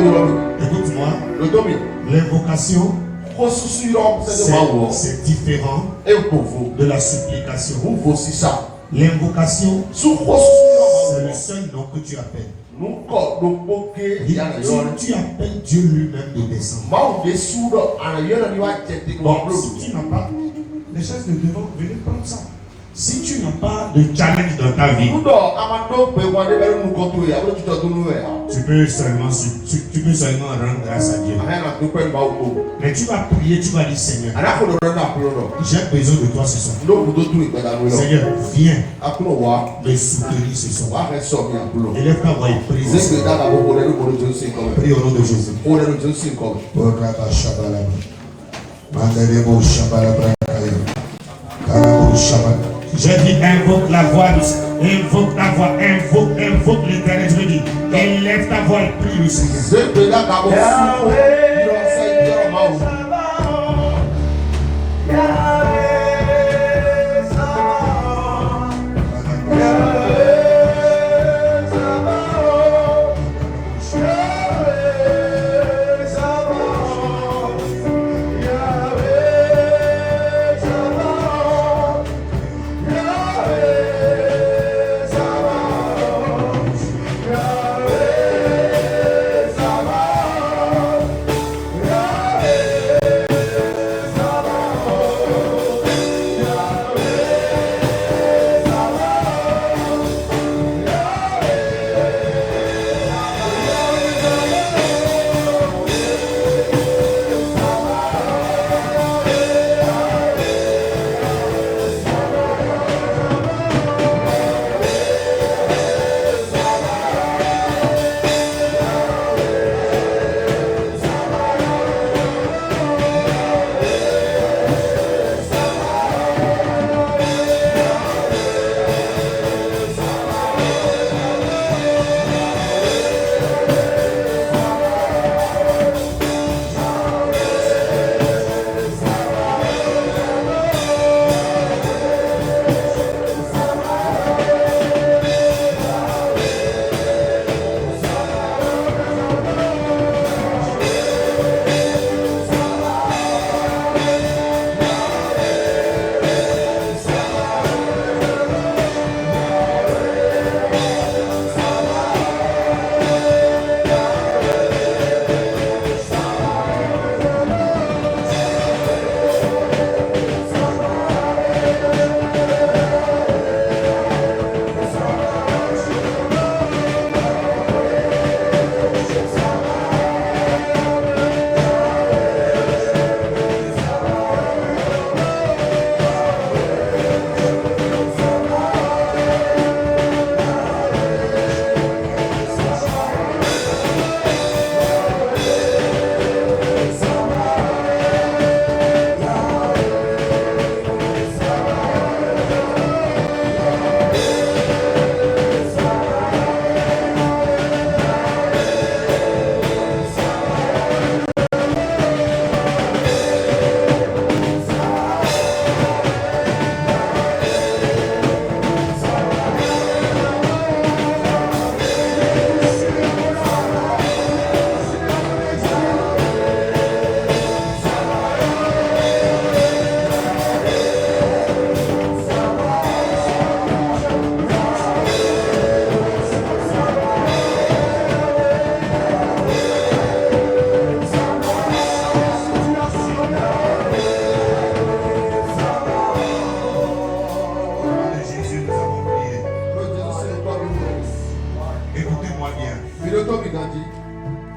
Écoute-moi. L'invocation, c'est différent de la supplication. L'invocation, c'est le seul nom que tu appelles. Tu appelles Dieu lui-même de descendre. Bon, si tu n'as pas les choses de devant, venez prendre ça. Si tu n'as pas de challenge dans ta vie, tu peux seulement rendre grâce à Dieu. Mais tu vas prier, tu vas dire Seigneur, j'ai besoin de toi ce soir. Seigneur, viens me soutenir ce soir. Élève ta voix et prie. Prie au nom de Jésus. J'ai dit invoque la voix, invoque ta voix, invoque l'éternel. Je veux dire, élève ta voix et prie le Seigneur.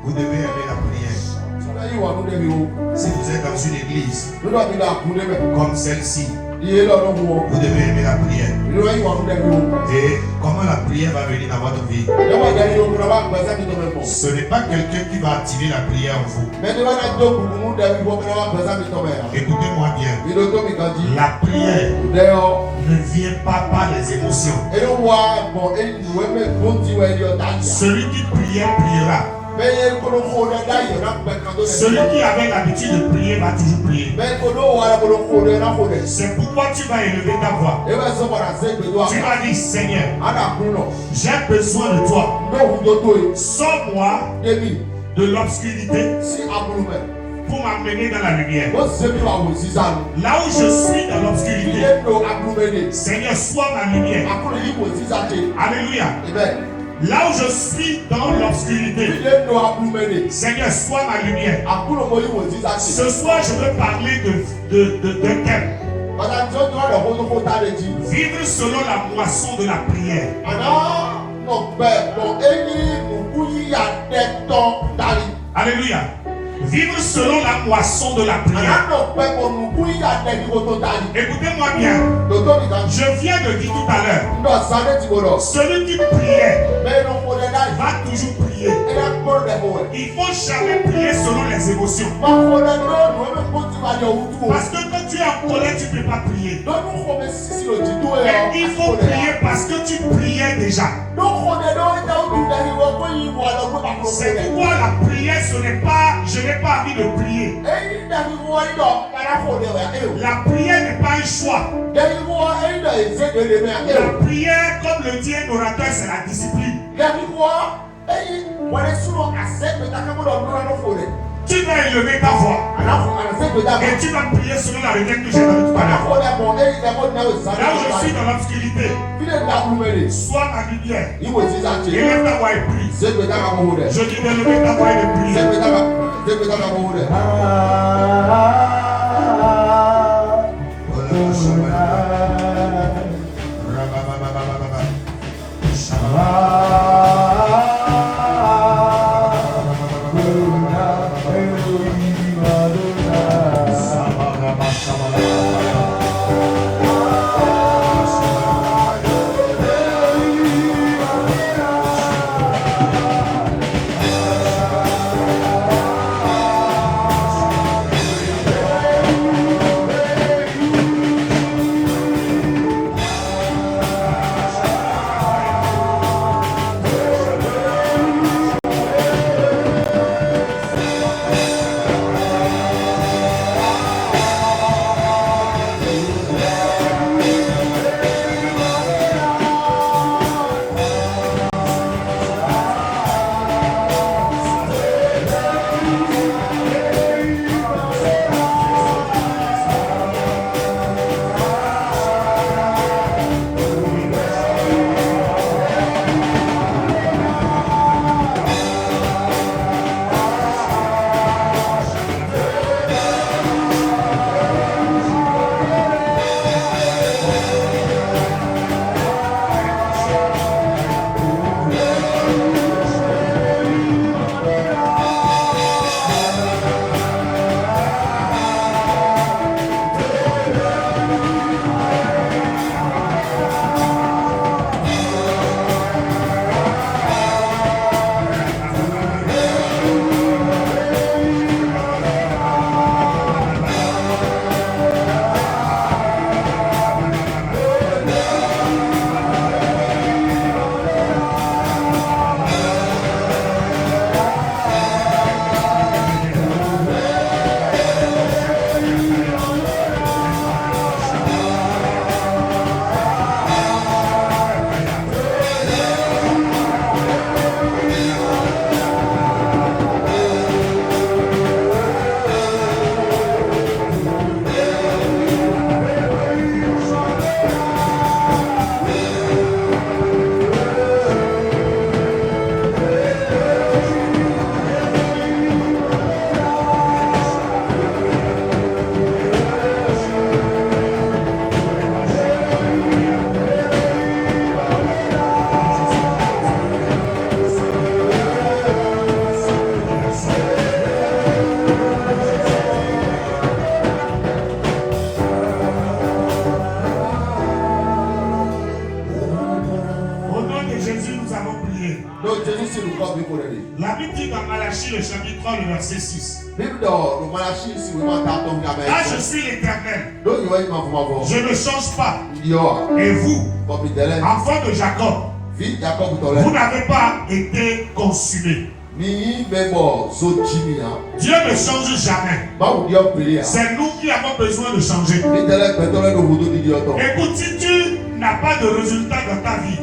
Vous devez aimer la prière. Si vous êtes dans une église comme celle-ci, vous devez aimer la prière. Et comment la prière va venir dans votre vie? Ce n'est pas quelqu'un qui va activer la prière en vous. Écoutez-moi bien. La prière ne vient pas par les émotions. Celui qui priait priera. Celui qui avait l'habitude de prier va toujours prier. C'est pourquoi tu vas élever ta voix. Tu vas dire Seigneur, j'ai besoin de toi. Sors-moi de l'obscurité pour m'amener dans la lumière. Là où je suis dans l'obscurité, Seigneur, sois ma lumière. Alléluia. Là où je suis dans l'obscurité, Seigneur, sois ma lumière. Ce soir, je veux parler de thème. Vivre selon la moisson de la prière. Alléluia. Vivre selon la moisson de la prière. Écoutez-moi bien. Je viens de dire tout à l'heure. Celui qui priait va toujours prier. Il ne faut jamais prier selon les émotions. Parce que quand tu es en colère, tu ne peux pas prier. Mais il faut prier parce que tu priais déjà. C'est pourquoi la prière, ce n'est pas, je n'ai pas envie de prier. La prière n'est pas un choix. La prière, comme le dit un orateur, c'est la discipline. Tu vas élever ta voix et tu vas prier selon la requête que j'ai donnée tout à l'heure. Là où je suis dans l'obscurité, sois ma lumière. Élève ta voix et prie. Je dis d'élever ta voix et de prier. La Bible dit dans Malachie le chapitre 3 le verset 6. Là je suis l'Éternel. Je ne change pas. Et vous, enfants de Jacob, vous n'avez pas été consumés. Dieu ne change jamais. C'est nous qui avons besoin de changer. Écoute, si tu n'as pas de résultat dans ta vie,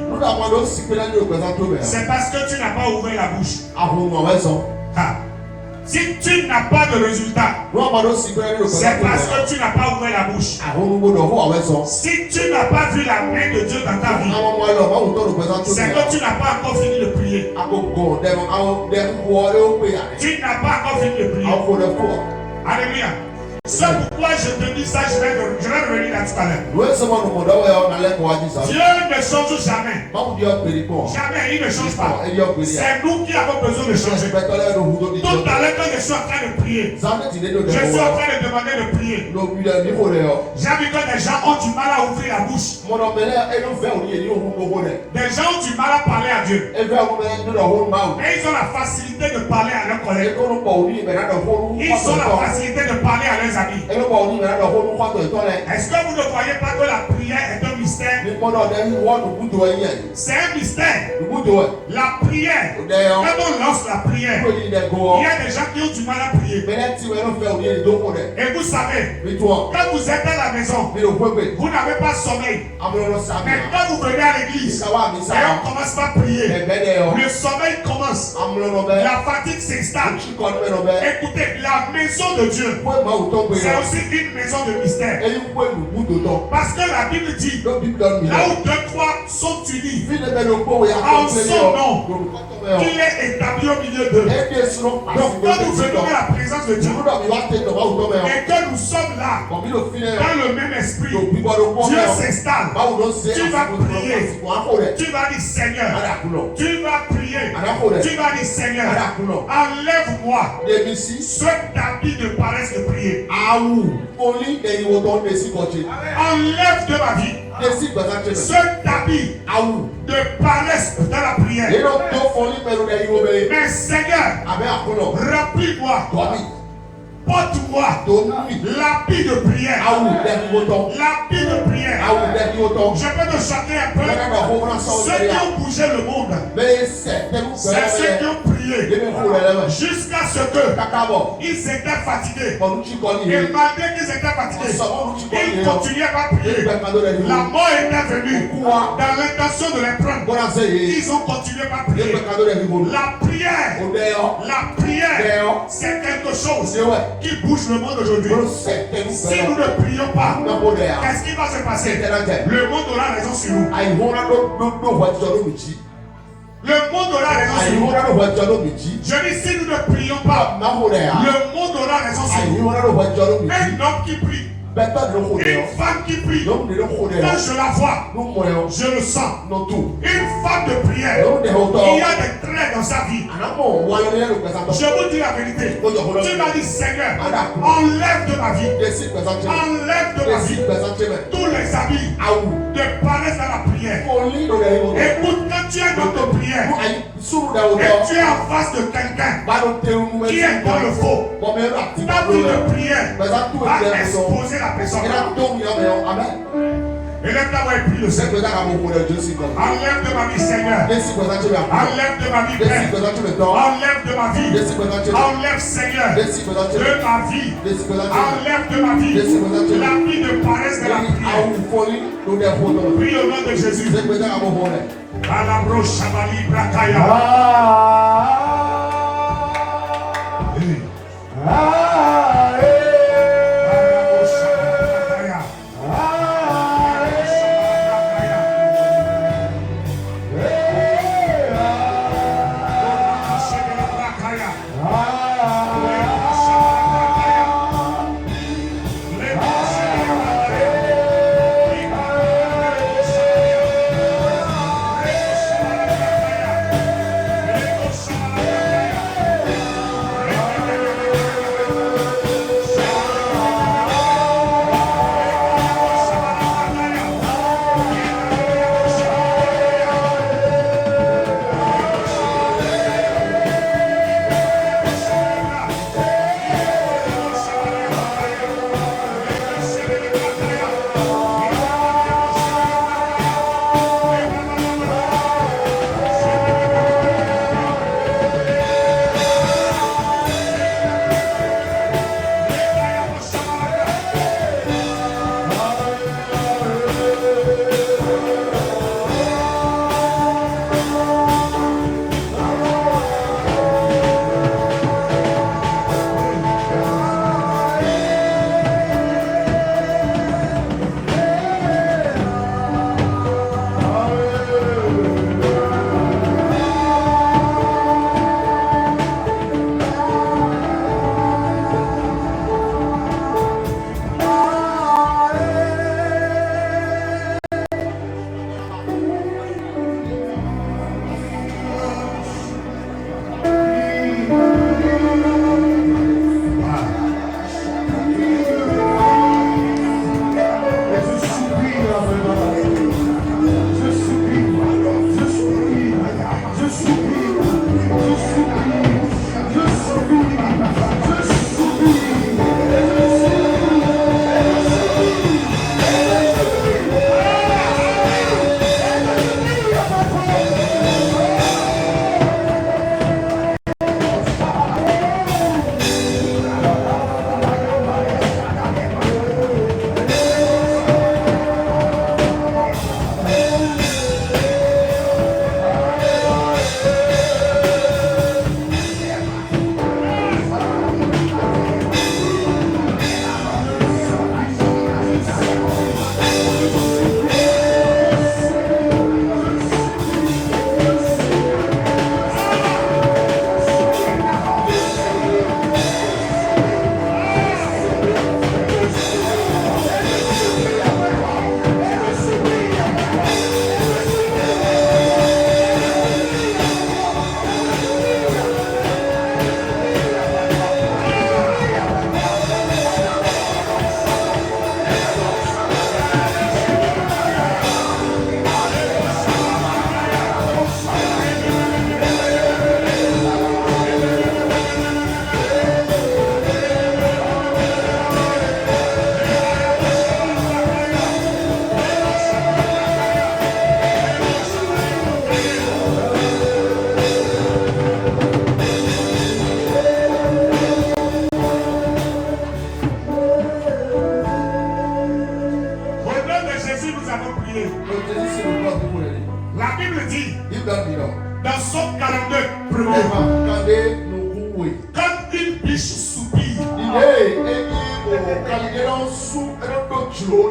c'est parce que tu n'as pas ouvert la bouche. Si tu n'as pas de résultat, c'est parce que tu n'as pas ouvert la bouche. Si tu n'as pas vu la main de Dieu dans ta vie, c'est que tu n'as pas encore fini de prier. Tu n'as pas encore fini de prier. Alléluia. C'est pourquoi je te dis ça, je vais revenir là tout à l'heure. Dieu ne change jamais. Jamais, il ne change pas. C'est nous qui avons besoin de changer. Tout à l'heure, quand je suis en train de prier, je suis en train de demander de prier. J'ai vu que des gens ont du mal à ouvrir la bouche. Des gens ont du mal à parler à Dieu. Et ils ont la facilité de parler à leurs collègues. Ils ont la facilité de parler à leurs amis. Est-ce que vous ne voyez pas que la prière est un mystère? C'est un mystère. La prière, quand on lance la prière, il y a des gens qui ont du mal à prier. Et vous savez, quand vous êtes à la maison, vous n'avez pas sommeil. Mais quand vous venez à l'église et on commence par prier, le sommeil commence. La fatigue s'installe. Écoutez, la maison de Dieu, c'est aussi une maison de mystère. Parce que la Bible dit, là où 2-3 sont unis en son nom, qu'il est établi au milieu d'eux. Donc quand nous venons à la présence de Dieu et que nous sommes là dans le même esprit, Dieu s'installe. Tu vas prier. Tu vas dire Seigneur. Tu vas prier. Tu vas dire Seigneur, enlève-moi ce tapis de paresse de prier. Enlève de ma vie ce tapis de paresse dans la prière. Mais Seigneur, remplis-moi, porte-moi l'habit de prière. L'habit de prière. Je peux te chanter un peu. Ceux qui ont bougé le monde, c'est ceux qui ont prié jusqu'à ce qu'ils étaient fatigués. Et malgré qu'ils étaient fatigués, ils continuaient à prier. La mort était venue dans l'intention de les prendre. Ils ont continué à prier. La prière, c'est quelque chose qui bouge le monde aujourd'hui. Si nous ne prions pas, qu'est-ce qui va se passer? Le monde aura raison sur nous. Le monde aura raison sur nous. Je dis, si nous ne prions pas, le monde aura raison sur nous. Un homme qui prie, une femme qui prie, quand je la vois, je le sens. Une femme de prière, il y a des traits dans sa vie. Je vous dis la vérité. Tu m'as dit, Seigneur, enlève de ma vie, enlève de ma vie tous les habits de paresse dans la prière. Écoute, quand tu es dans ta prière et tu es en face de quelqu'un qui est dans le faux, ta vie de prière va exposer la personne. Élève ta voix et prie le Seigneur. Enlève de ma vie, Seigneur. Enlève de ma vie, Père. Enlève de ma vie. Enlève, Seigneur, de ma vie. Enlève de ma vie la vie de paresse de la prière. Prie au nom de Jésus. Alabro Shabali Brakaya.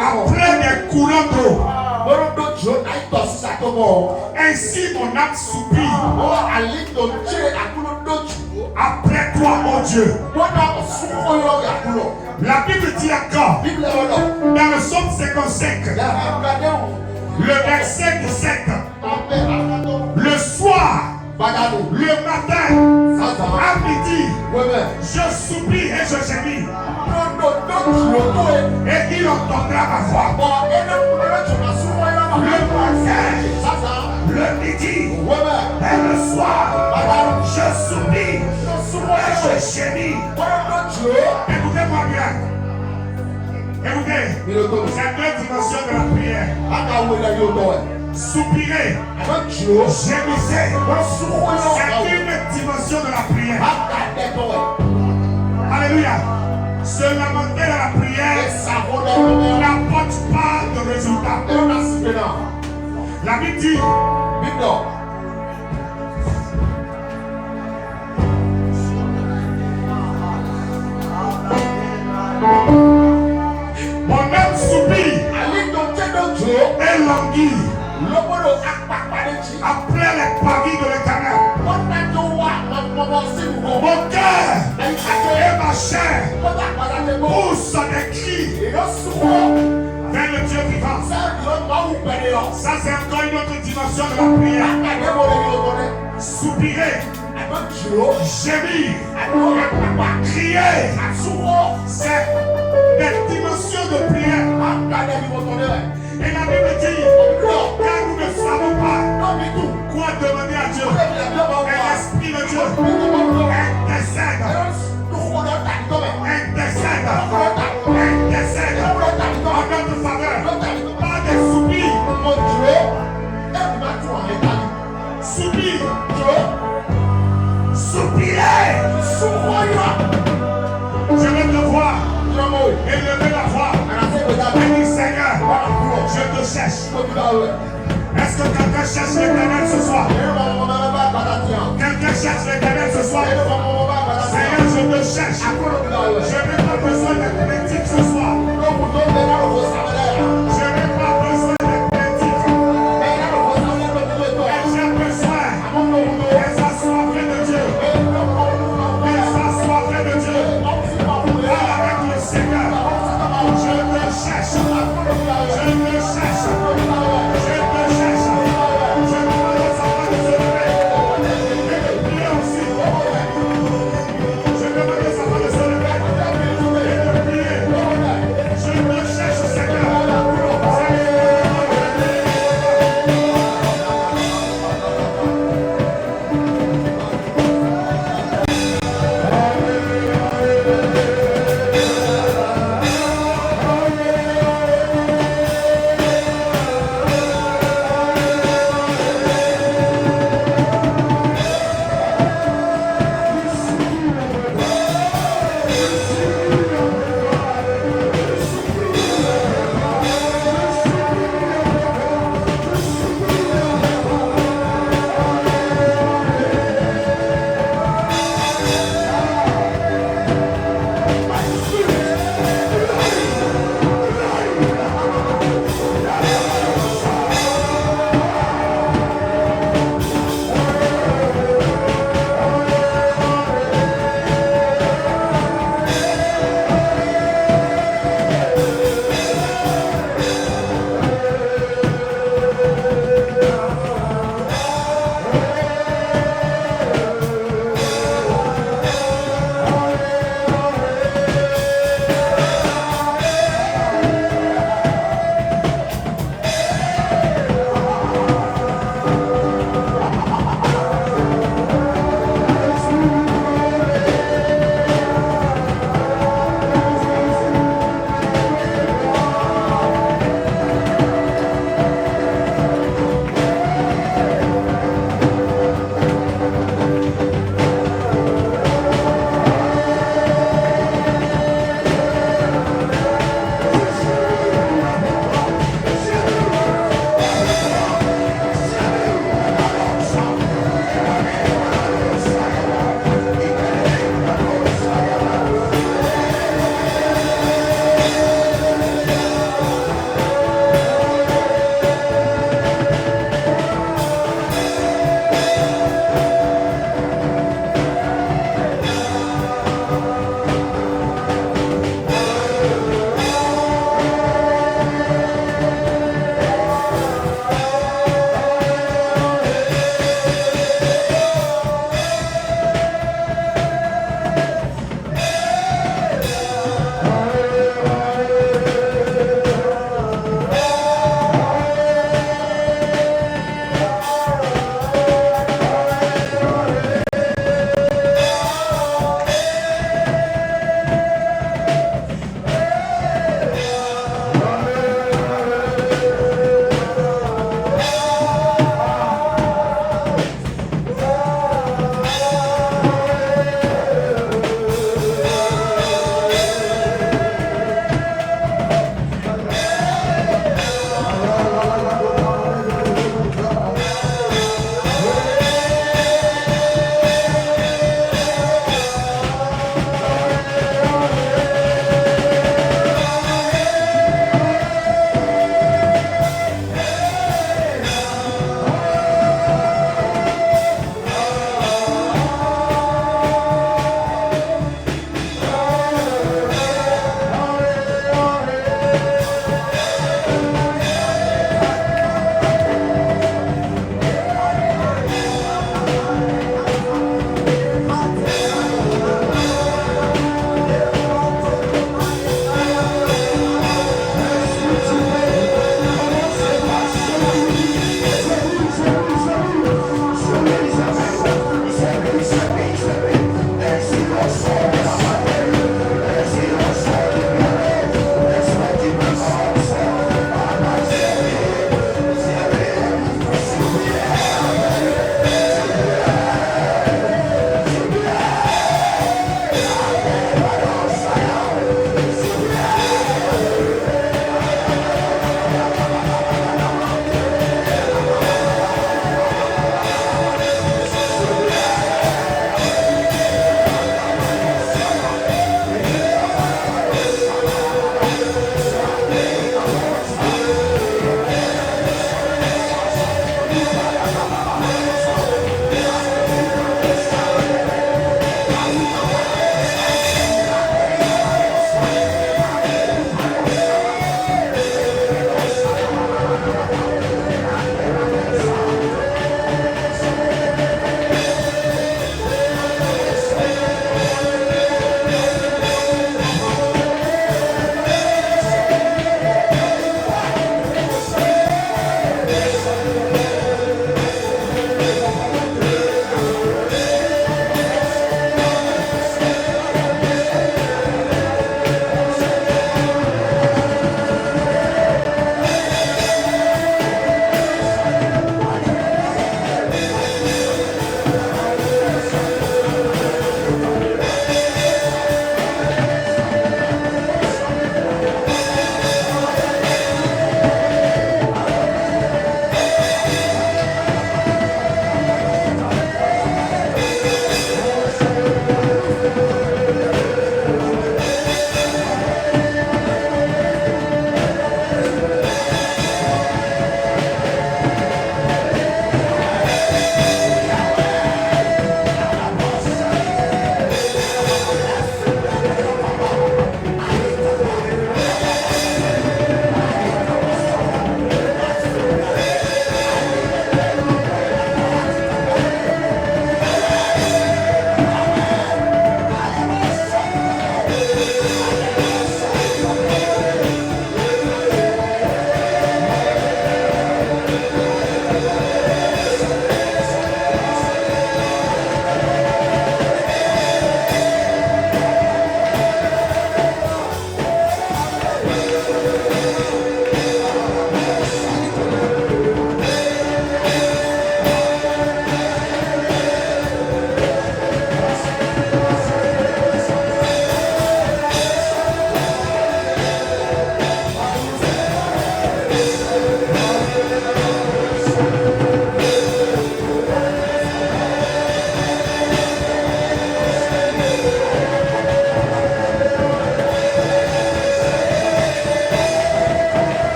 Après des courants d'eau. Ainsi mon âme soupire. Après toi, oh Dieu. La Bible dit encore, dans le psaume 55, le verset 17, le soir, le matin, à midi, je soupire et je gémis. Et il entendra ma voix. Le matin, le midi, et le soir, je soupire et je gémis. Écoutez-moi bien. Écoutez, c'est deux dimensions de la prière. Soupirer, gémissez, c'est une dimension de la prière. Alléluia. Se lamenter dans la prière n'apporte pas de résultat. La Bible dit, mon âme soupire et languit après les pavis de l'Éternel. Mon cœur et ma chair poussent des cris vers le Dieu vivant. Ça, c'est encore une autre dimension de la prière. Soupirer, gémir, crier, c'est des dimensions de prière. Et la Bible dit, car nous ne savons pas quoi demander à Dieu, et l'Esprit de Dieu intercède en notre faveur, par des soupirs. Soupirer. Je vais te voir et lever la voix et dire, Seigneur, je te cherche. Est-ce que quelqu'un cherche l'Éternel ce soir? Quelqu'un cherche l'Éternel ce soir? Seigneur, je te cherche. Je n'ai pas besoin d'être médite ce soir. Je n'ai pas besoin d'être médite. Et j'ai besoin des assoiffés de Dieu. Des assoiffés de Dieu. Parle avec le Seigneur. Je te cherche. Je te cherche. Je te cherche. Je demande aux enfants de se lever et de prier aussi. Je demande aux enfants de se lever.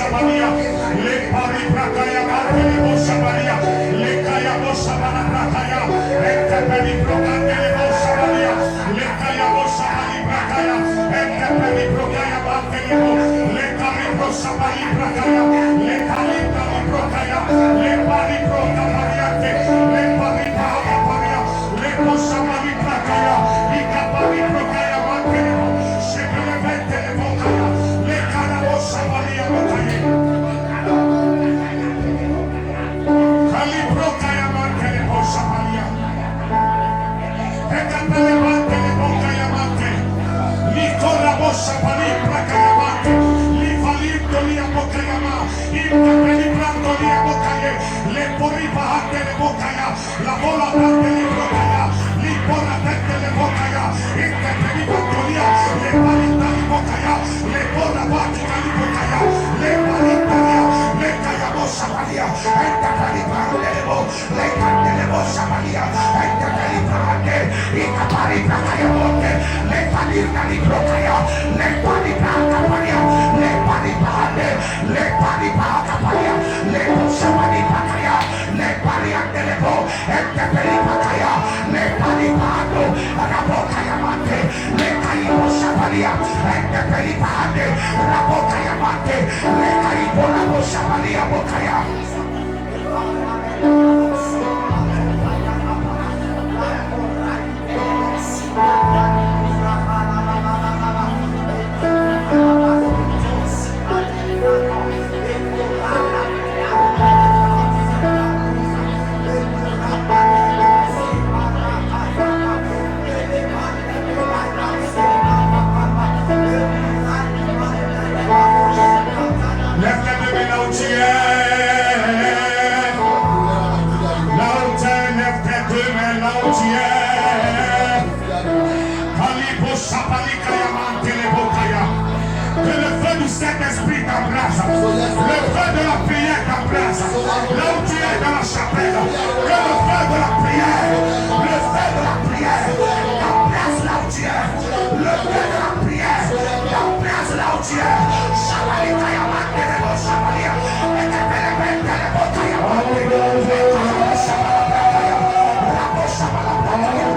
Shabalia, Le Pari Prakaya Mantelebo Shabalia, Le Kaya Boshabana Prakaya, Entepeli Prokandelebo Shabalia, Le Kaya Boshabali Prakaya, Entepeli Prokaya Mantelebo, Le Kari Proshabali Prakaya, Le Kali Kali Prokaya, Le Pari Prokapariate, Le Pari Prakaparia, Le Boshabali Prakaya, Ikapari Prokaya Mantelebo, Shekele Mentelebo Kaya, Le Kara Boshabalia Mokaya. Kalibro kaya mantele bosha malia. Ekapele mantele bokaya mante. Likora bosha palibra kaya mante. Livalibdo lia bokaya ma. Impapeli brando lia bokaye. Le poriba handele bokaya. La bola brandele bokaya. Lipora tendele bokaya. Impapeli brando lia. Le palinda li bokaya. Le pora bati kali bokaya. Le palinda lia. Le kaya bosha malia. Entapeli brandele le candele bosamalia, e te pelibrande, i capari bracaya monte, le palirna li brocaya, le pali bracaparia, le pali brande, le pali bracaparia, le bosamani bracaya, le pali andelebo, e te pelibacaya, le pali brando, la bocaya mante, le cai bosamalia, e te pelibande, la bocaya mante, le cai bola bosamalia bocaya. Que le feu du Saint-Esprit t'embrasse, le feu de la prière t'embrasse, là où tu es dans la chapelle, que le feu de la prière, le feu de la prière t'embrasse là où tu es, le feu de la prière t'embrasse là où tu es. Shabalika Yamante, le Shabalia, et que le Bente, le Botayamante, le Shabalabrakaya, la Shabalabrakaya.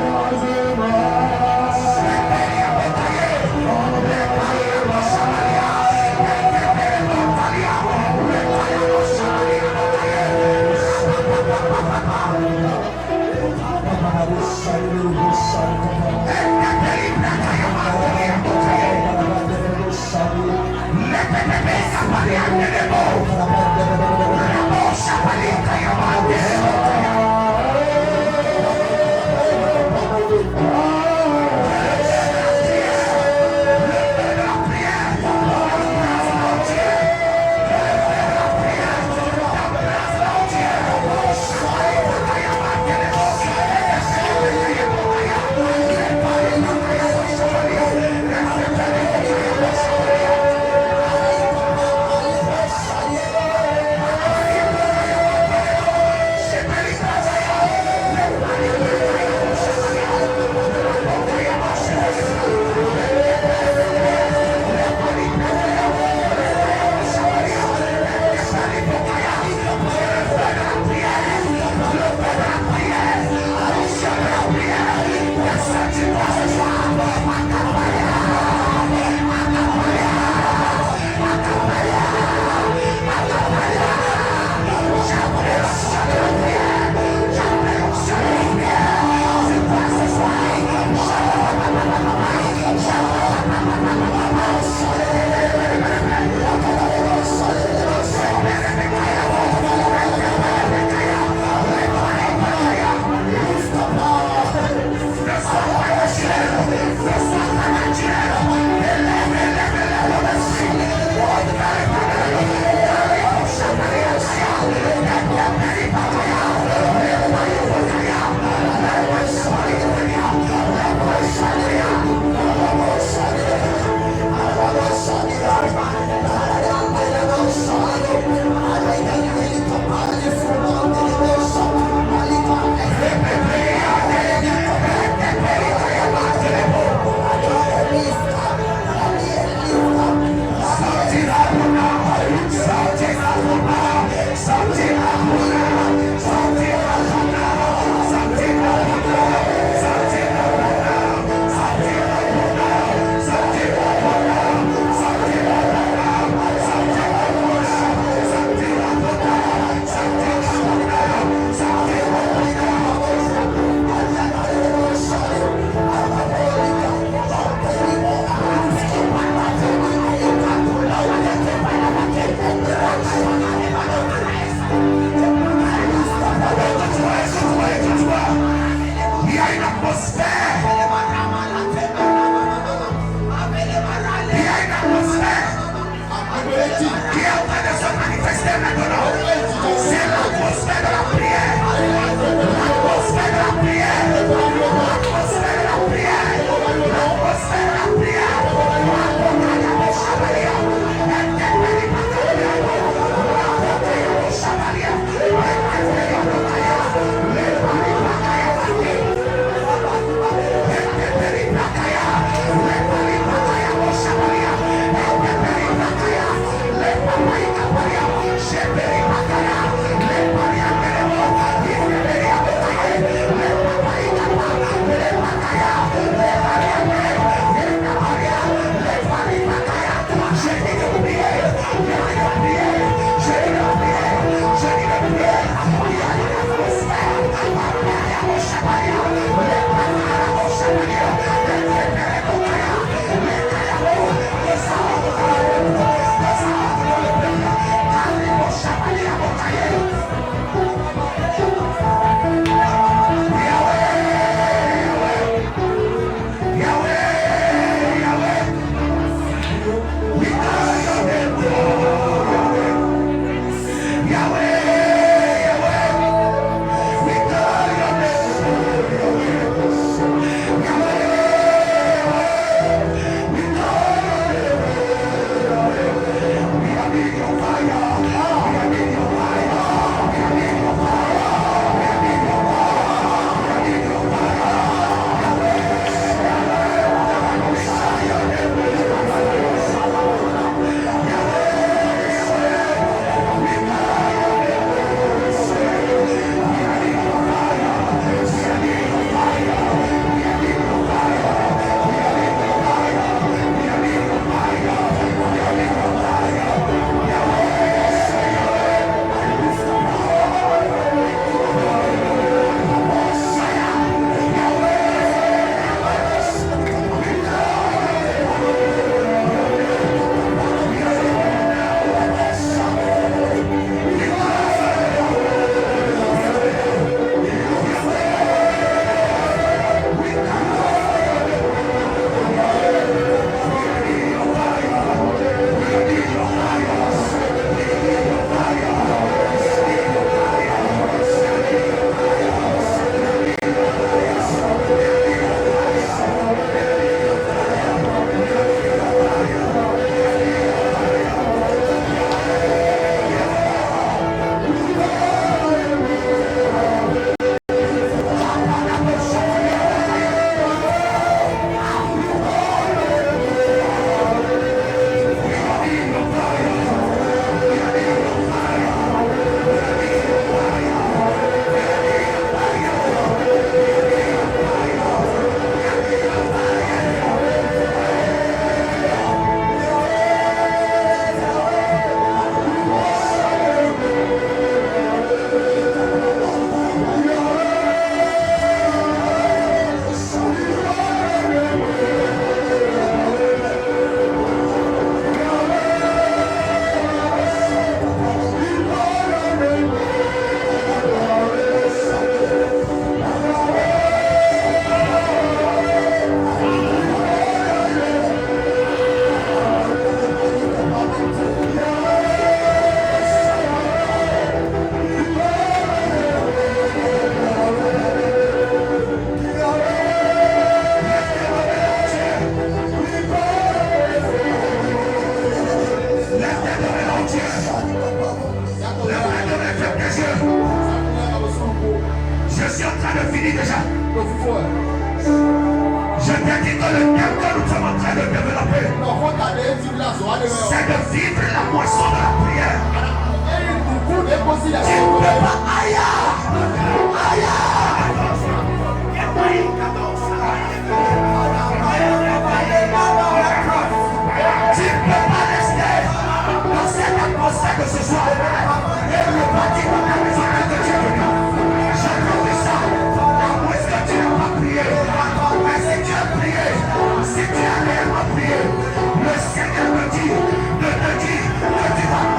Ne te dis, ne te dis pas,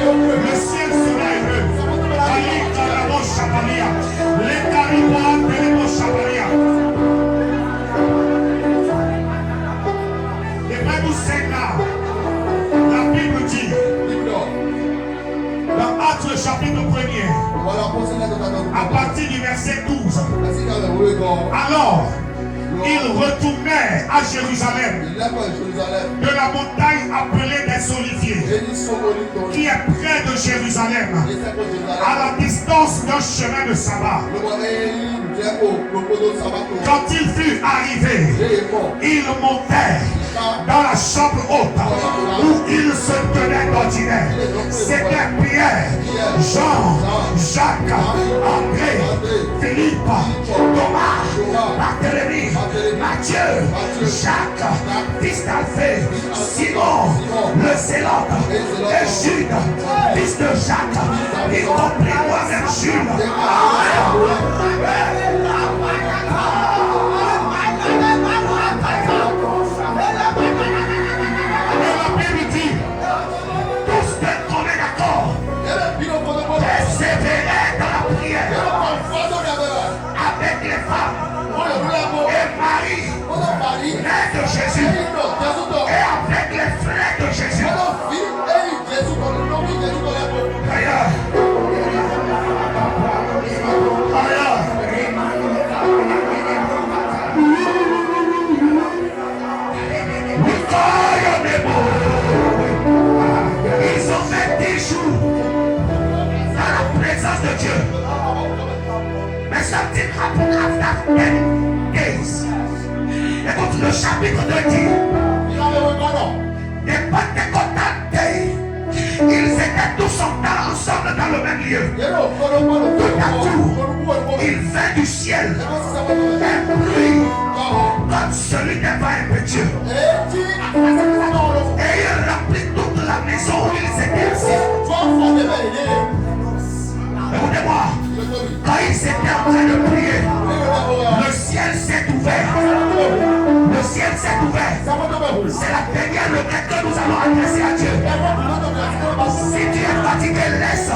Le ciel sera heureux. Et même nous la Bible dit dans Actes le chapitre 1er, à partir du verset 12, alors il retournait à Jérusalem, de la montagne appelée des Oliviers, qui est près de Jérusalem, à la distance d'un chemin de sabbat. Quand il fut arrivé, il montait dans la chambre haute où il se tenait d'ordinaire. C'était Pierre, Jean, Jacques, André, Philippe, Thomas, Barthélemy, Matthieu, Jacques, fils d'Alphée, Simon, le Zélote, et Jude, fils de Jacques, y compris moi-même Jules. Persévérer dans la prière avec les femmes et Marie, mère de Jésus, et avec les frères de Jésus. Ailleurs. Ils ont fait 10 jours dans la présence de Dieu. Mais something happened after 10 days. Écoute, le chapitre 2 dit, les Pentecôtés, ils étaient tous ensemble dans le même lieu. Tout à coup, il vint du ciel un bruit comme celui d'un vin impétueux. Et il remplit toute la maison où ils étaient assis. Écoutez-moi, quand ils étaient en train de prier, le ciel s'est ouvert. Le ciel s'est ouvert. C'est la dernière requête que nous allons adresser à Dieu. Si tu es fatigué, laisse.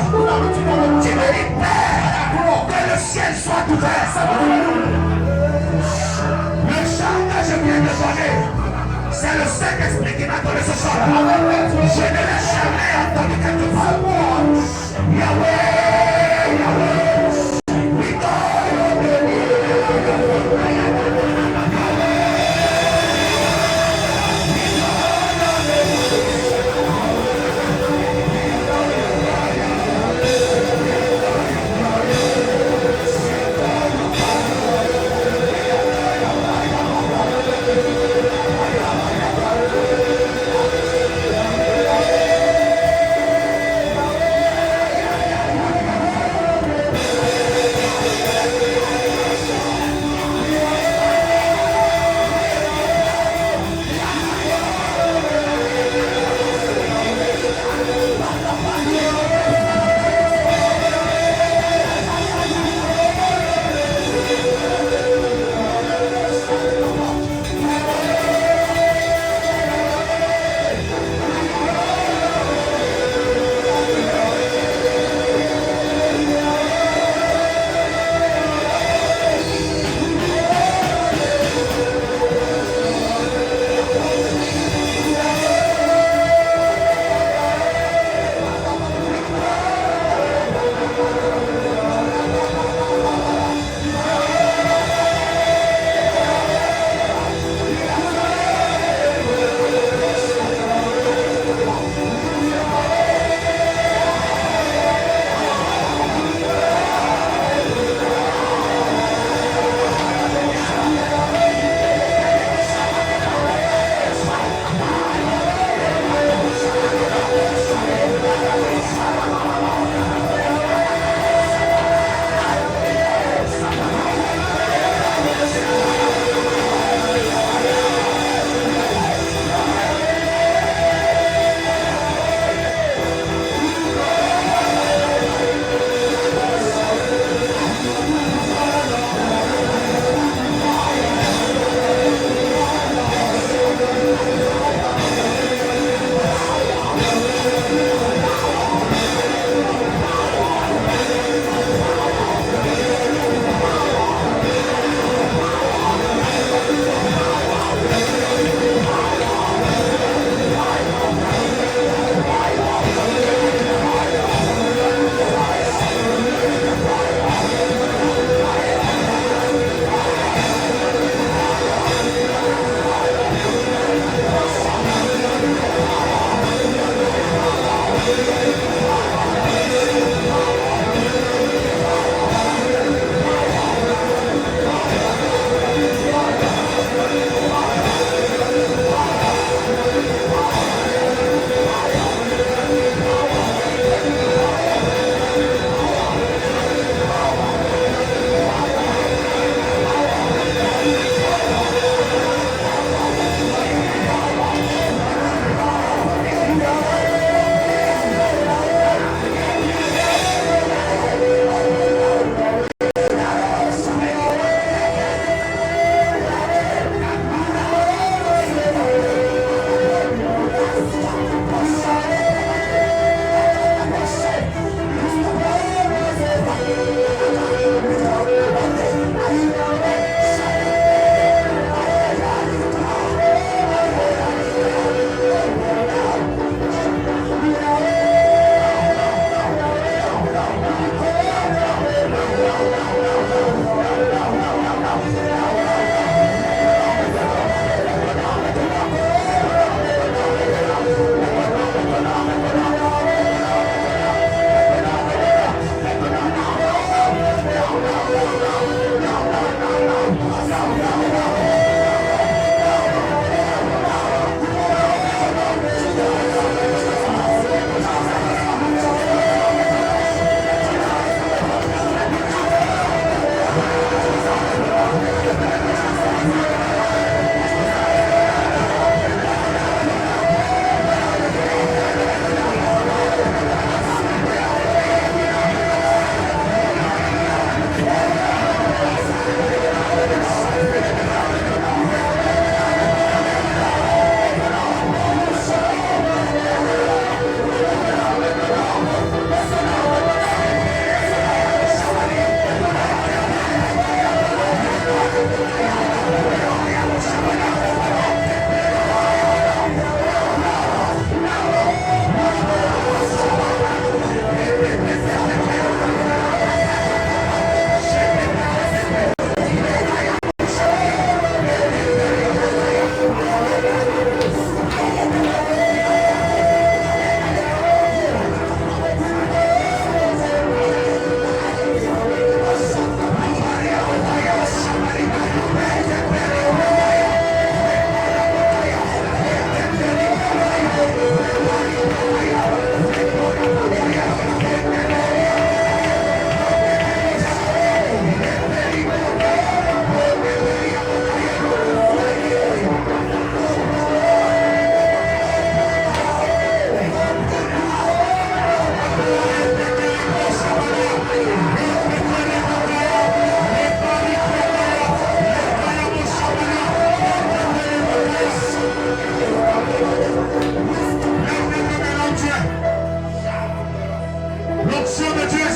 Tu me dis, Père, que le ciel soit ouvert. Le chant que je viens de donner, c'est le Saint-Esprit qui m'a donné ce chant. Je ne l'ai jamais entendu quelque part. Yahweh, Yahweh.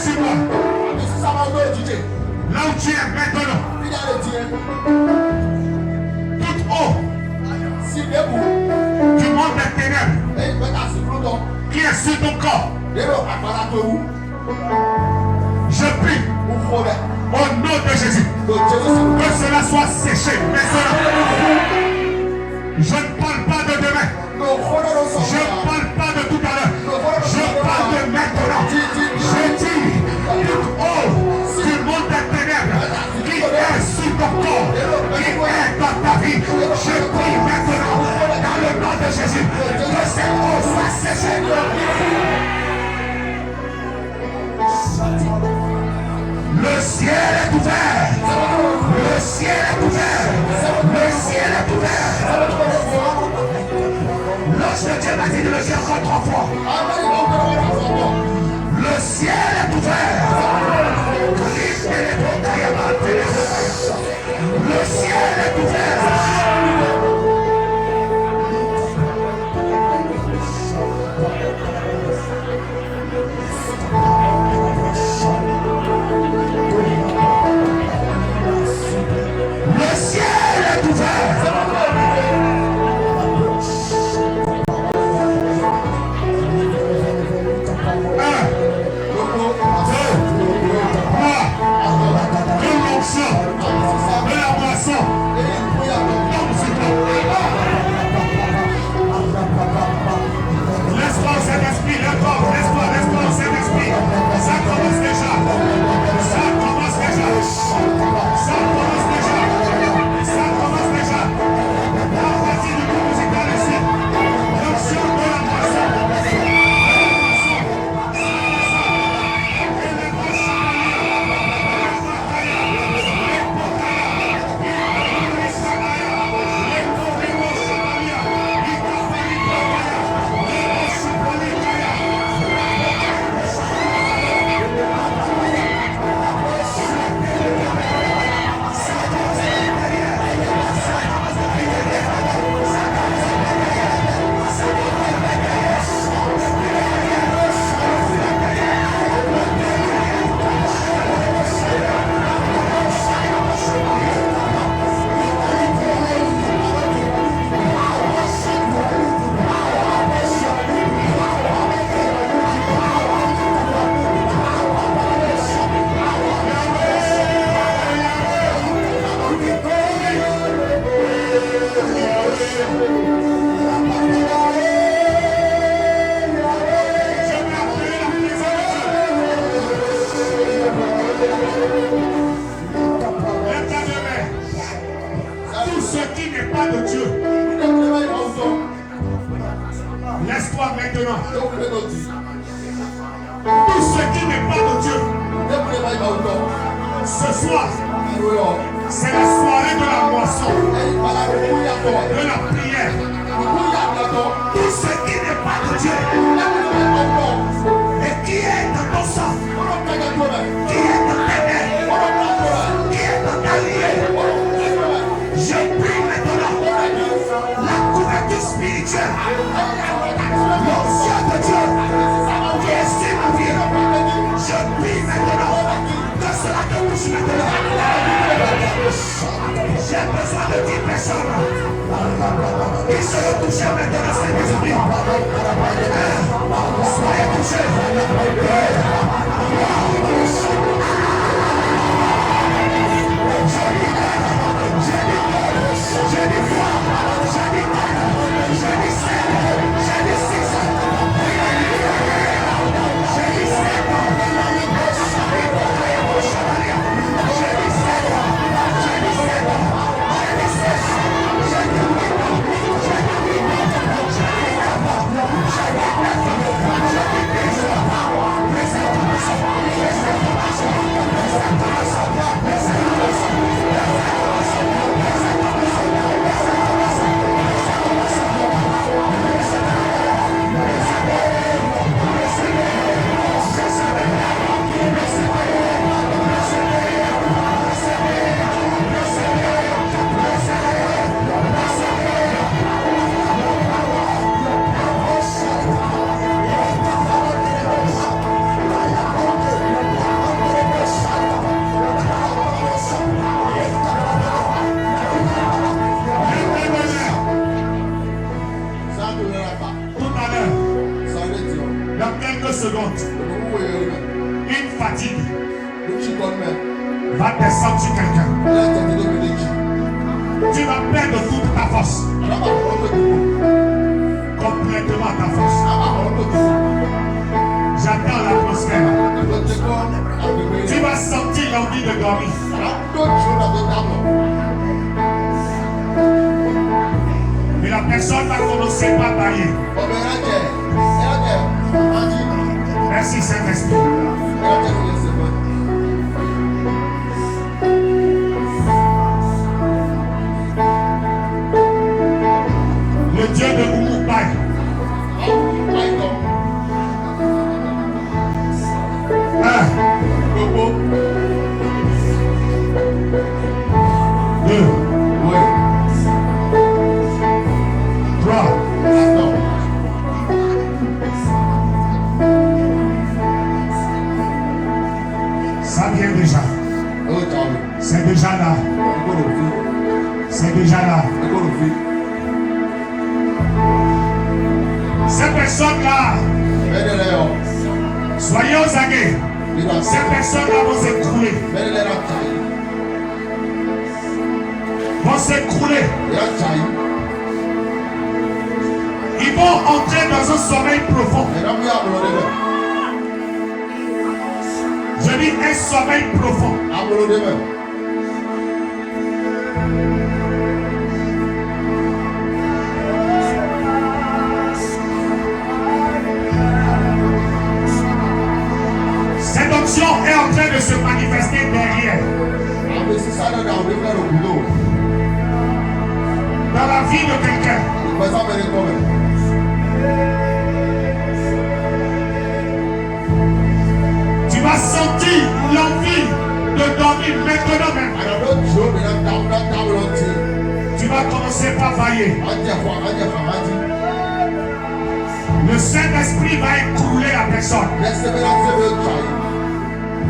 sur moi. Là où tu es maintenant. Tout haut. Du monde des ténèbres. Qui est sur ton corps. Je prie. Au nom de Jésus. Que cela soit séché. Maintenant. Je ne parle pas de demain. Je ne parle pas de tout à l'heure. Je parle de maintenant. Je dis tout haut du monde des ténèbres qui est sur ton corps, qui est dans ta vie. Je prie maintenant dans le nom de Jésus que cette eau soit séchée. Le ciel est ouvert. Le ciel est ouvert. Le ciel est ouvert. L'ange de Dieu m'a dit de le dire encore 3 fois. Le ciel est ouvert. Le ciel est ouvert. Le ciel est ouvert. Laisse-toi maintenant. Tout ce qui n'est pas de Dieu. Ce soir, c'est la soirée de la moisson, de la prière. Tout ce qui n'est pas de Dieu et qui est dans ton sang, qui est dans tes mains, qui est dans ta vie, je prie maintenant la couverture spirituelle, l'onction de Dieu qui est sur ma vie. Je prie maintenant que cela te touche maintenant. J'ai besoin de 10 personnes qui seront touchées maintenant, Saint-Esprit. Soyez touchés. J'ai dit foi, j'ai dit terre, j'ai dit sel, j'ai dit six, j'ai dit sept, j'ai dit secondes, une fatigue va descendre sur quelqu'un. Tu vas perdre toute ta force. Complètement ta force. J'attends l'atmosphère. Tu vas sentir l'envie de dormir. Et la personne va commencer par bailler. Merci Saint-Esprit. Le Dieu de Oumoupaï. 1, 2, 3. Ça vient déjà. C'est déjà là. C'est déjà là. Ces personnes-là, soyez aux aguets. Ces personnes-là vont s'écrouler. Vont s'écrouler. Ils vont entrer dans un sommeil profond. Je dis un sommeil profond. Cette onction est en train de se manifester derrière. Dans la vie de quelqu'un. Tu vas sentir l'envie de dormir maintenant même. Tu vas commencer par bailler. Le Saint-Esprit va écrouler la personne.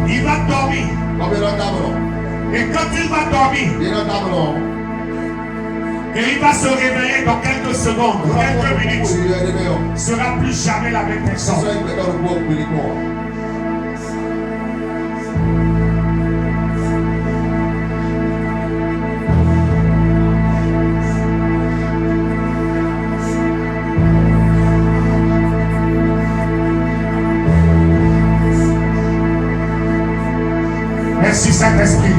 Il va dormir. Et quand il va dormir, et il va se réveiller dans quelques secondes, quelques minutes, ne sera plus jamais la même personne. Merci Saint-Esprit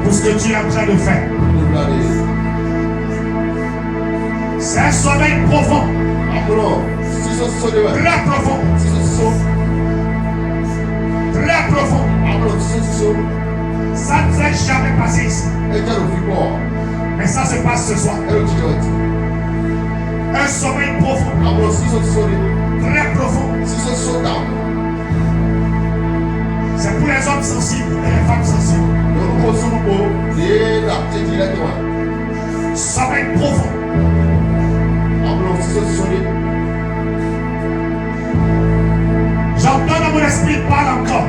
pour ce que tu es en train de faire. C'est un sommeil profond. Très profond. Très profond. Ça ne s'est jamais passé ici. Mais ça se passe ce soir. Un sommeil profond. Très profond. C'est pour les hommes sensibles et les femmes sensibles. Sommeil profond. J'entends dans mon esprit, parle encore.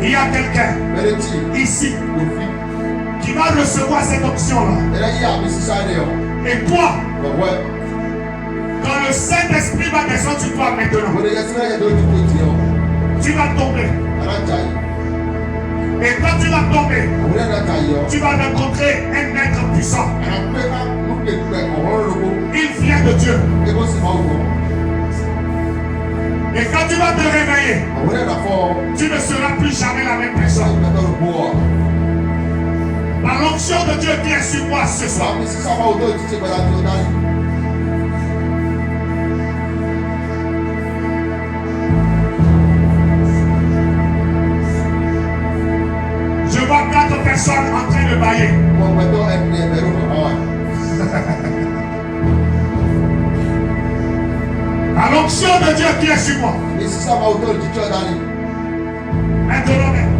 Il y a quelqu'un ici qui va recevoir cette option-là. Et toi, quand le Saint-Esprit va descendre sur toi maintenant, tu vas tomber. Et quand tu vas tomber, tu vas rencontrer un être puissant. Il vient de Dieu. Et quand tu vas te réveiller, tu ne seras plus jamais la même personne. Par l'onction de Dieu qui est sur moi ce soir, je vois 4 personnes en train de bailler. Par l'onction de Dieu qui est sur moi. Maintenant même.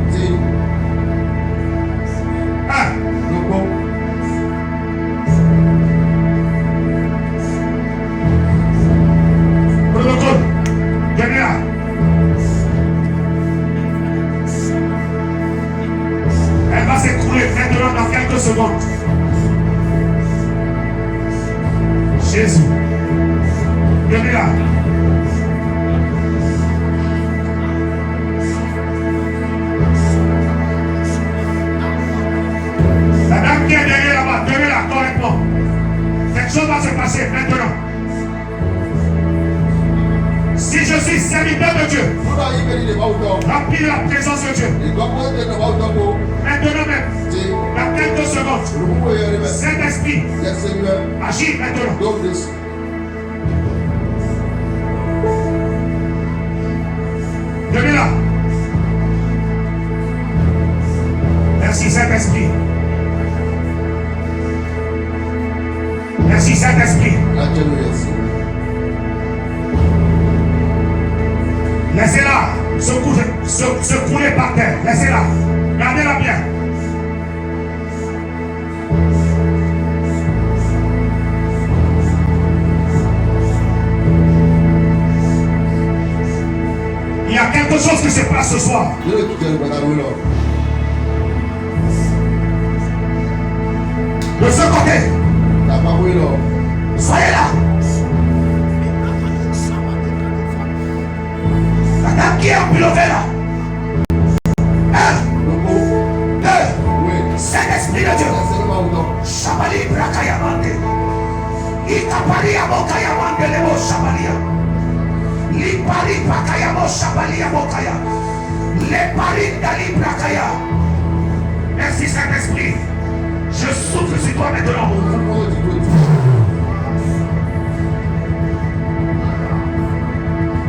1. Protocole. Venez là. Elle va s'écrouler maintenant dans quelques secondes. Jésus. Venez là. Si je suis serviteur de Dieu, rempli de la présence de Dieu, maintenant même, dans quelques secondes, Saint-Esprit, agis maintenant. Venez là. Merci Saint-Esprit. Merci Saint-Esprit. Laissez-la se couler par terre. Laissez-la. Gardez-la bien. Il y a quelque chose qui se passe ce soir. De ce côté. Soyez là. La dame qui est empilotée là. 1, 2, Saint-Esprit de Dieu. Shabali Brakayamande. Ikaparia Bokayamande Lebo Shabalia. Lipari Bakayamo Shabalia Bokaya. Lepari Dali Brakaya. Merci Saint-Esprit. Je souffle sur toi maintenant.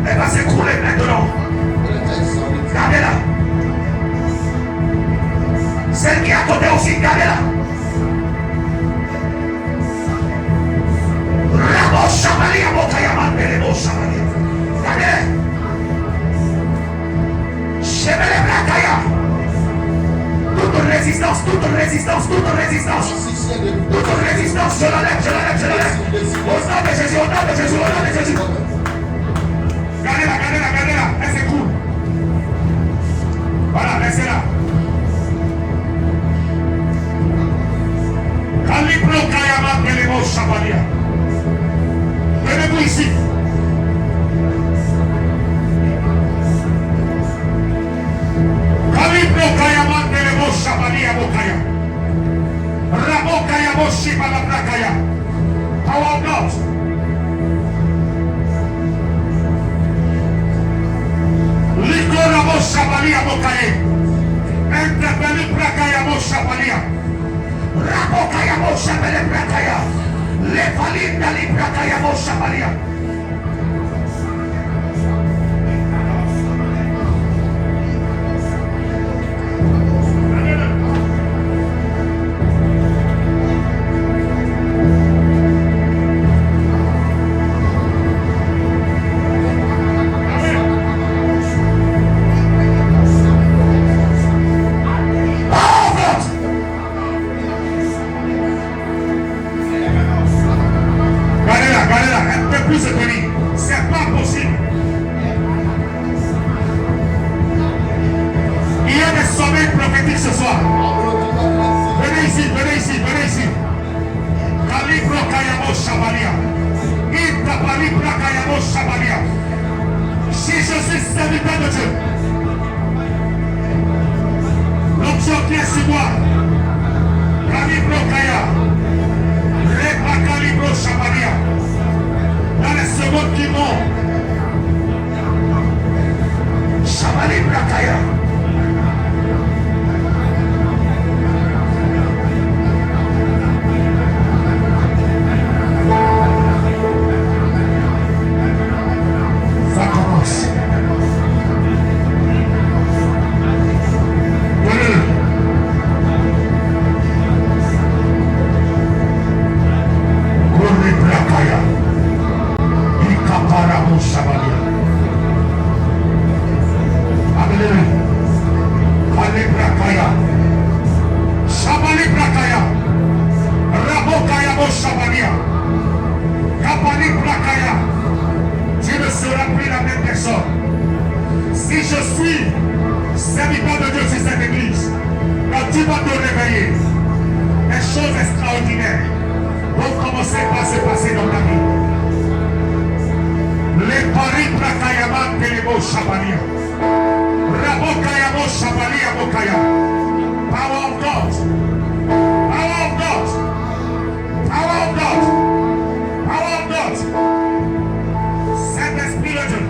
Elle va s'écrouler maintenant. Gardez-la. Celle qui est à côté aussi, gardez-la. Rabo Shabalia Bokaya Mandelebo Shabalia. Gardez-la. Chevele Brakaya. Toute résistance, toute résistance, toute résistance. Toute résistance, je l'enlève, je l'enlève, je l'enlève. Au nom de Jésus, au nom de Jésus, au nom de Jésus. Gardez-la, gardez-la, gardez-la. Elle s'écoule. Voilà, laissez-la. Calibro Kayama Pelemo Shabalia. Venez-vous ici. Calibro Kayama Pelemo Shabalia Bokaya. Rabo Kayamo Shibala Brakaya. Power of God. Likoramo Shabalia Bokaye. Entepeli Brakayamo Shabalia. Rabo Kayamo Shabele Brakaya. Lefalinda li Brakayamo Shabalia. C'est pas possible. Il y a des sommets prophétiques ce soir. Venez ici, venez ici, venez ici. Kalibro Kayamo Shabalia. Itapali Kayamo Shabalia. Si je suis serviteur de Dieu, l'option qui est sur moi, Kalibro Kaya, Repa Kalibro Shabalia. Dans les secondes qui vont, Shabali Brakaya. Ça commence. Kuri Brakaya. Ikaparamo Shabalia. Amen. Kali Brakaya. Shabali Brakaya. Rabokaya Bo Shabalia. Kapali Brakaya. Tu ne seras plus la même personne. Si je suis serviteur de Dieu sur cette église, quand tu vas te réveiller, des choses extraordinaires vont commencer à se passer dans ta vie. Les paris Brakayama Telebo Shabalia. Rabokayamo Shabalia Bokaya. Power of God. Power of God. Power of God. Power of God. Saint-Esprit de Dieu.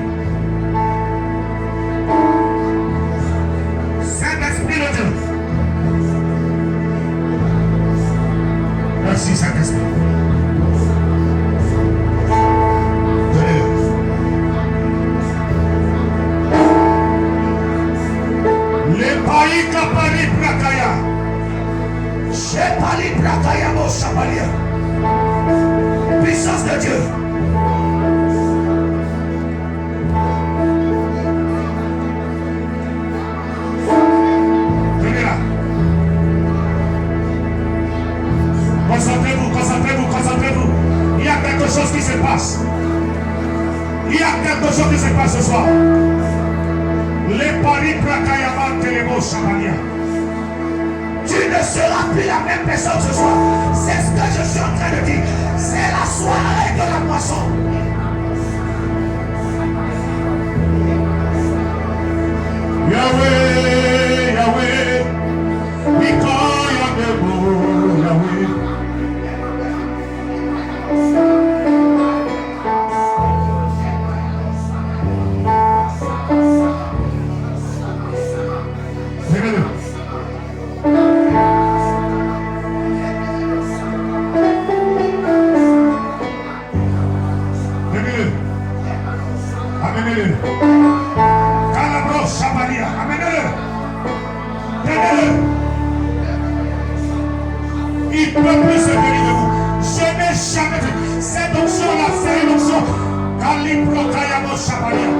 Puissance de Dieu. Venez là. Concentrez-vous, concentrez-vous, concentrez-vous. Il y a quelque chose qui se passe. Il y a quelque chose qui se passe ce soir. Les paris prakayama telebo shamania. Tu ne seras plus la même personne ce soir. C'est ce que je suis en train de dire. C'est la soirée de la moisson. Yahweh, Yahweh, we call your name, Yahweh. Amenez-le. Calabro, Chabalia, amenez-le. Tenez-le. Il ne peut plus se venir de vous. Je n'ai jamais vu. Cette onction-là, c'est une onction. Calibro, Kayabo, Chabalia.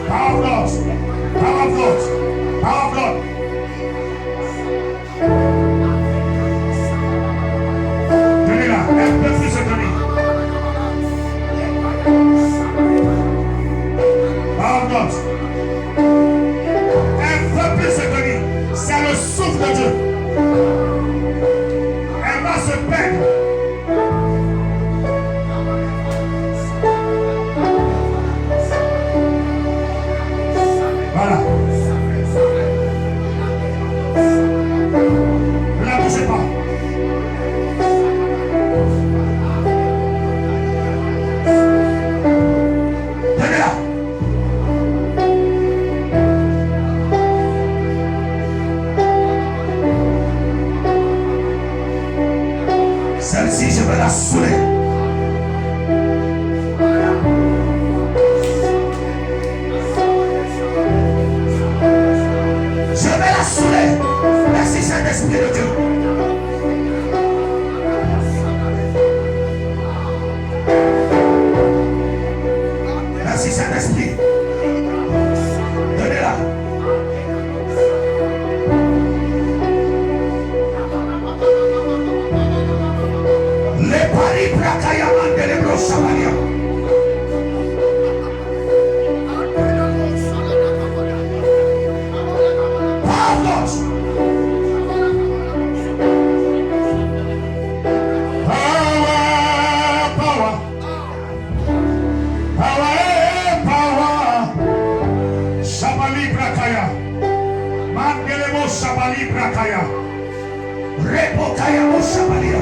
Power of God. Power of God. Power of God. Tenez-la. Un peu plus se donner. Power of God. Un peu plus se donner. C'est le souffle de Dieu. Elle va se perdre. Voilà. Ne la bougez pas. Tenez-la. Celle-ci, je vais la saouler. Merci Saint-Esprit de Dieu. Merci Saint-Esprit. Donnez-la. Les paris plakayaman de l'Ebro Samaria. Shabali Brakaya. Repokaya Moshabalia.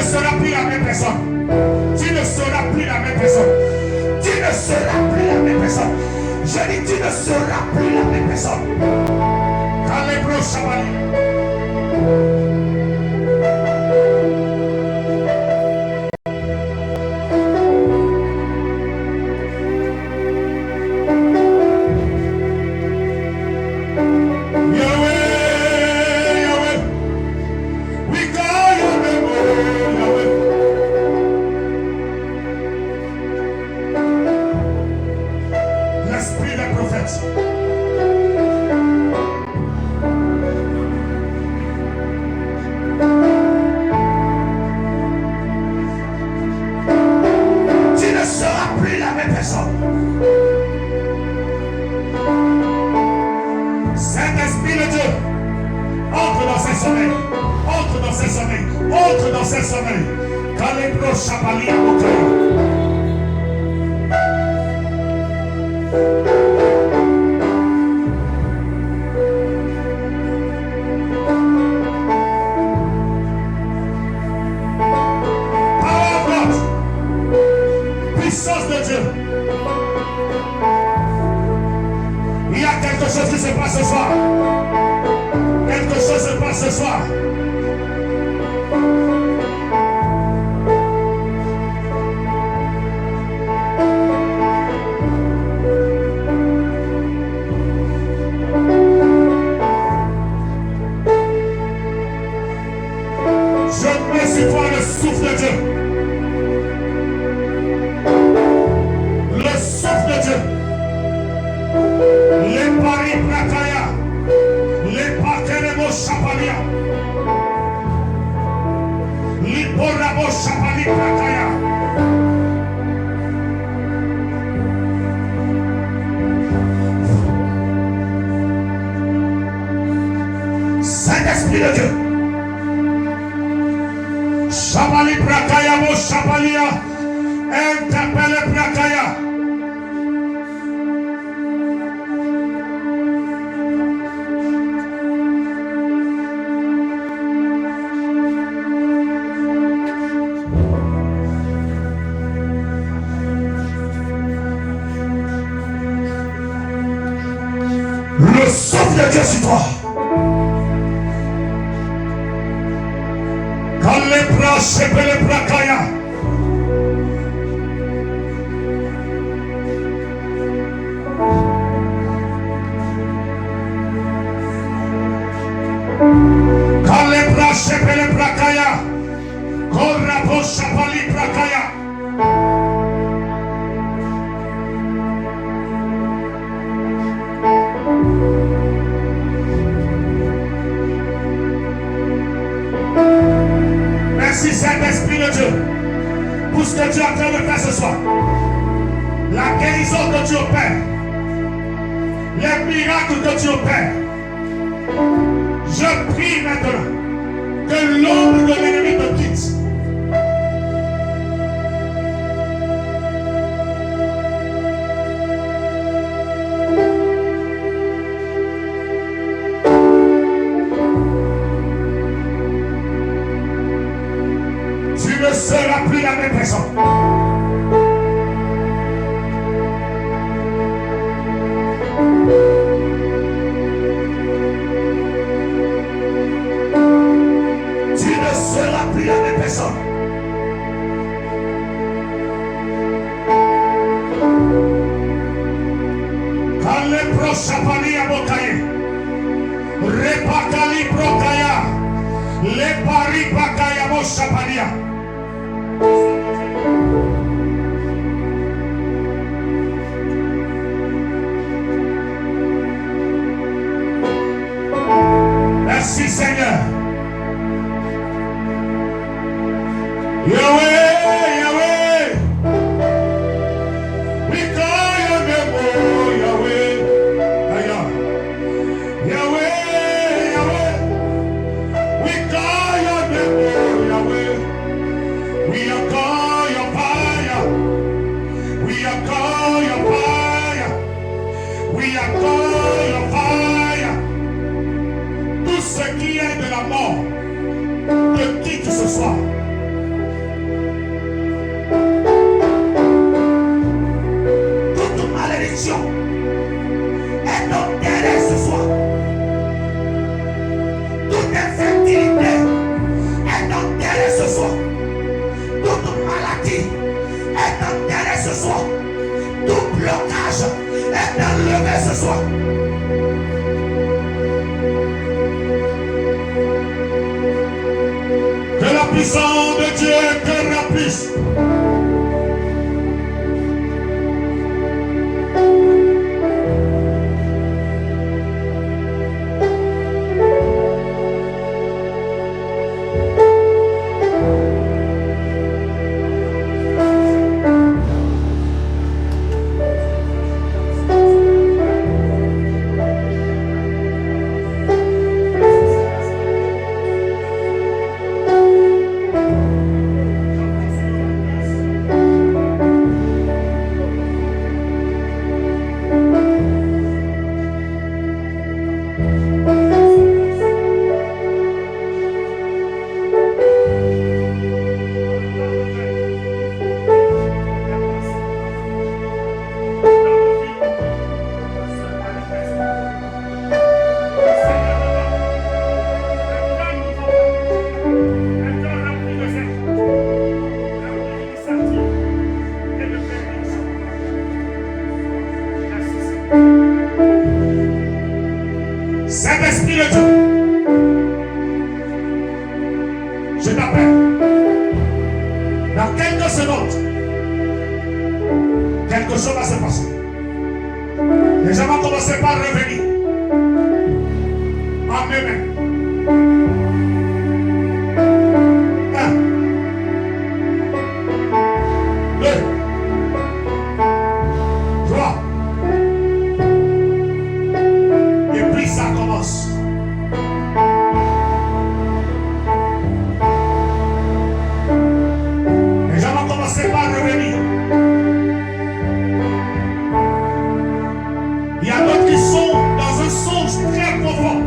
seras plus la même personne. Tu ne seras plus la même personne. Tu ne seras plus la même personne. Je dis, tu ne seras plus la même personne. Calebro Chabali. Saint-Esprit de Dieu, entre dans ces sommeils, entre dans ces sommeils, entre dans ces sommeils. Calebro Chabali Abokaya. Puissance de Dieu. Il y a quelque chose qui se passe ce soir. Quelque chose se passe ce soir. Je mets sur toi le souffle de Dieu. Le souffle de Dieu. Les paris Prakaya. Les Pakerebo Chapalia. Les Porabo Chapali Prakaya. Saint-Esprit de Dieu. Chapali Prakaya Bo Chapalia. Interpelle Prakaya. Le souffle de Dieu sur toi. Quand les bras s'épellent les bras kaya. Quand les bras s'épellent les bras kaya. Korabo Chapali Prakaya. Merci Saint-Esprit de Dieu pour ce que Dieu est en train de faire ce soir. La guérison que Dieu opère, les miracles que Dieu opère. Je prie maintenant que l'ombre de l'ennemi te quitte. Tu ne seras plus la même personne. Tu ne seras plus la même personne. Quand les prochapani abokaye, repakali brokaya, les paris bakaya bochapania. Merci Seigneur. Yahweh, Yahweh. We call your name, oh Yahweh. Yahweh, Yahweh. We call your name, oh Yahweh. We call your fire. We call your fire. We call your fire. Tout ce qui est de la mort te quitte ce soir. addiction est enterrée ce soir. Toute infertilité est enterrée ce soir. Toute maladie est enterrée ce soir. Tout blocage est enlevé ce soir. Que la puissance de Dieu te remplisse. Saint-Esprit de Dieu, je t'appelle. Dans quelques secondes, quelque chose va se passer. Les gens vont commencer par revenir en eux-mêmes. 1, 2, 3. Et puis ça commence. Les gens vont commencer par revenir. Il y a d'autres qui sont dans un songe très profond.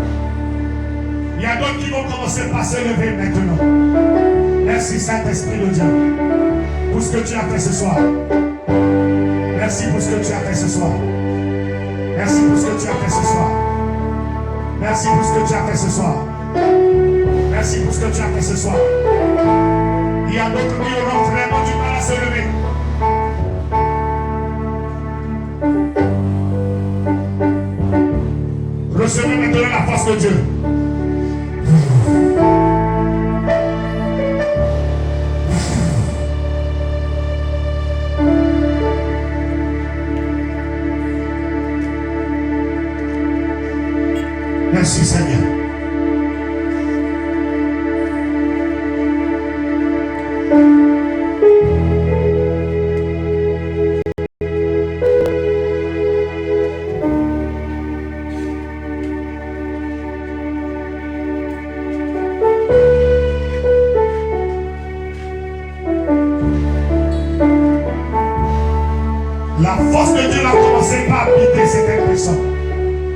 Il y a d'autres qui vont commencer par se lever maintenant. Merci Saint-Esprit de Dieu pour ce que tu as fait ce soir. Merci pour ce que tu as fait ce soir. Merci pour ce que tu as fait ce soir. Merci pour ce que tu as fait ce soir. Merci pour ce que tu as fait ce soir. Il y a d'autres qui auront vraiment du mal à se lever. Recevez maintenant la force de Dieu. Merci Seigneur. La force de Dieu va commencer par habiter cette personne.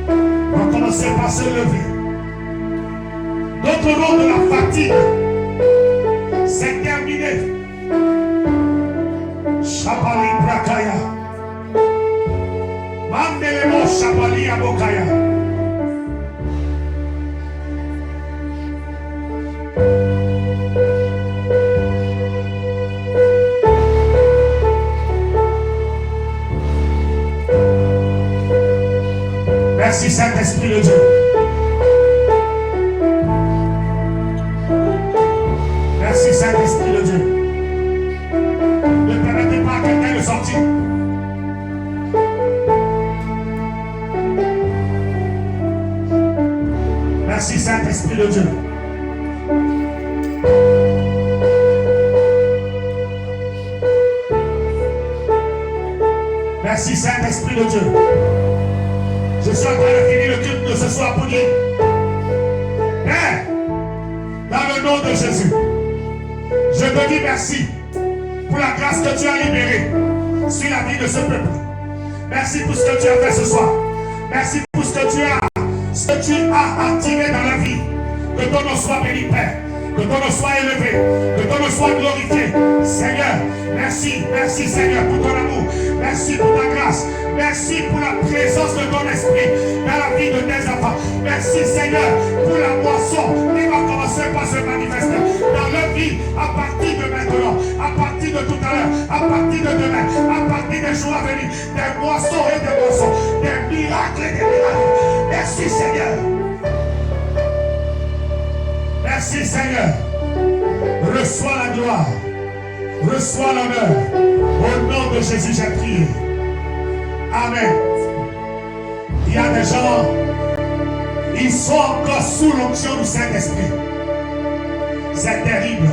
Va commencer par se lever. Notre nom de la fatigue, c'est terminé. Shabali Brakaya. Mandelemo Shabali Abokaya. Merci Saint-Esprit de Dieu. Merci Saint-Esprit de Dieu. Ne permettez pas à quelqu'un de sortir. Merci Saint-Esprit de Dieu. Merci Saint-Esprit de Dieu. Je suis en train de finir le culte de ce soir pour dire, Père, dans le nom de Jésus, je te dis merci pour la grâce que tu as libérée sur la vie de ce peuple. Merci pour ce que tu as fait ce soir. Merci pour ce que tu as attiré dans la vie. Que ton nom soit béni, Père. Que ton nom soit élevé. Que ton nom soit glorifié. Seigneur, merci. Merci Seigneur pour ton amour. Merci pour ta grâce. Merci pour la présence de ton esprit dans la vie de tes enfants. Merci Seigneur pour la moisson qui va commencer par se manifester dans leur vie à partir de maintenant, à partir de tout à l'heure, à partir de demain, à partir des jours à venir. Des moissons et des moissons, des miracles et des miracles. Merci Seigneur. Merci Seigneur. Reçois la gloire. Reçois l'honneur. Au nom de Jésus, j'ai prié. Amen. Il y a des gens, ils sont encore sous l'onction du Saint-Esprit. C'est terrible.